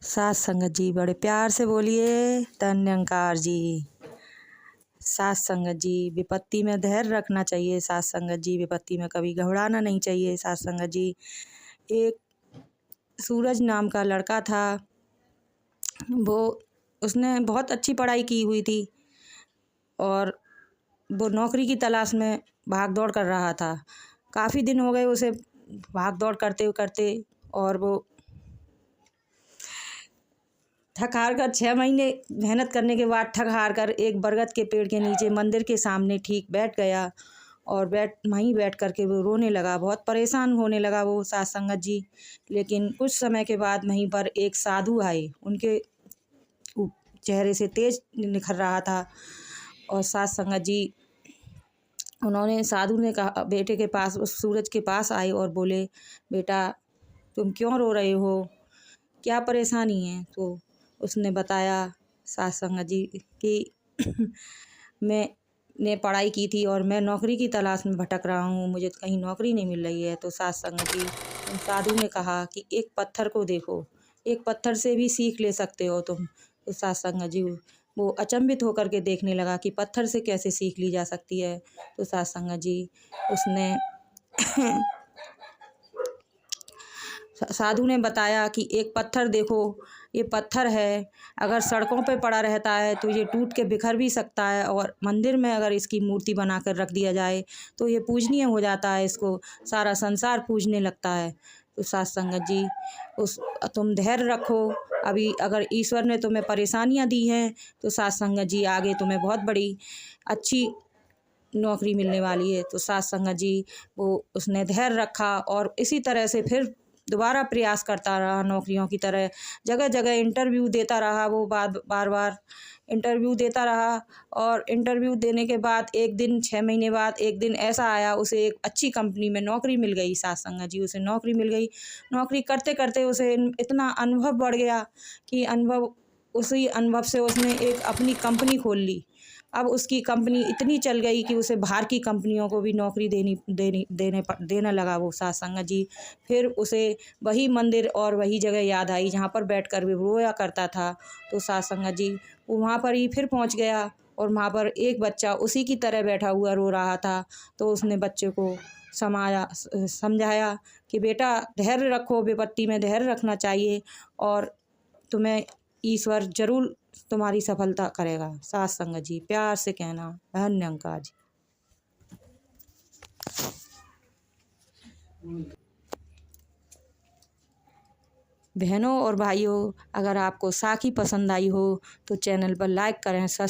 सास संगत जी बड़े प्यार से बोलिए धन्यंकार जी। सास संगत जी विपत्ति में धैर्य रखना चाहिए। सास संगत जी विपत्ति में कभी घबराना नहीं चाहिए। सास संगत जी एक सूरज नाम का लड़का था, वो उसने बहुत अच्छी पढ़ाई की हुई थी और वो नौकरी की तलाश में भाग दौड़ कर रहा था। काफ़ी दिन हो गए उसे भाग दौड़ करते करते और वो थक हार कर 6 महीने मेहनत करने के बाद थक हार कर एक बरगद के पेड़ के नीचे मंदिर के सामने ठीक बैठ गया और वहीं बैठ कर के वो रोने लगा। बहुत परेशान होने लगा वो सास संगत जी। लेकिन कुछ समय के बाद वहीं पर एक साधु आए। उनके चेहरे से तेज निखर रहा था और सास संगत जी उन्होंने साधु ने कहा, बेटे के पास उस सूरज के पास आए और बोले, बेटा तुम क्यों रो रहे हो, क्या परेशानी है? तो उसने बताया सास संगत जी कि मैंने पढ़ाई की थी और मैं नौकरी की तलाश में भटक रहा हूँ, मुझे कहीं नौकरी नहीं मिल रही है। तो सास संगत जी उन साधु ने कहा कि एक पत्थर को देखो, एक पत्थर से भी सीख ले सकते हो तुम। तो सास संगत जी वो अचंभित होकर के देखने लगा कि पत्थर से कैसे सीख ली जा सकती है। तो सास संगत जी उसने साधु ने बताया कि एक पत्थर देखो, ये पत्थर है, अगर सड़कों पे पड़ा रहता है तो ये टूट के बिखर भी सकता है और मंदिर में अगर इसकी मूर्ति बनाकर रख दिया जाए तो ये पूजनीय हो जाता है, इसको सारा संसार पूजने लगता है। तो सास संगत जी तुम धैर्य रखो, अभी अगर ईश्वर ने तुम्हें परेशानियां दी हैं तो सास संगत जी आगे तुम्हें बहुत बड़ी अच्छी नौकरी मिलने वाली है। तो सास संगत जी वो उसने धैर्य रखा और इसी तरह से फिर दोबारा प्रयास करता रहा। नौकरियों की तरह जगह जगह इंटरव्यू देता रहा। वो बार बार इंटरव्यू देता रहा और इंटरव्यू देने के बाद एक दिन 6 महीने बाद एक दिन ऐसा आया, उसे एक अच्छी कंपनी में नौकरी मिल गई। सास संगत जी उसे नौकरी मिल गई। नौकरी करते करते उसे इतना अनुभव बढ़ गया कि उसी अनुभव से उसने एक अपनी कंपनी खोल ली। अब उसकी कंपनी इतनी चल गई कि उसे बाहर की कंपनियों को भी नौकरी देने लगा वो सास संगत जी। फिर उसे वही मंदिर और वही जगह याद आई जहाँ पर बैठकर वो रोया करता था। तो सास संगत जी वो वहाँ पर ही फिर पहुँच गया और वहाँ पर एक बच्चा उसी की तरह बैठा हुआ रो रहा था। तो उसने बच्चे को समझाया कि बेटा धैर्य रखो, विपत्ति में धैर्य रखना चाहिए और तुम्हें ईश्वर जरूर तुम्हारी सफलता करेगा। सास संगत जी प्यार से कहना धन्यंकार जी। बहनों और भाइयों, अगर आपको साखी पसंद आई हो तो चैनल पर लाइक करें, सब्सक्राइब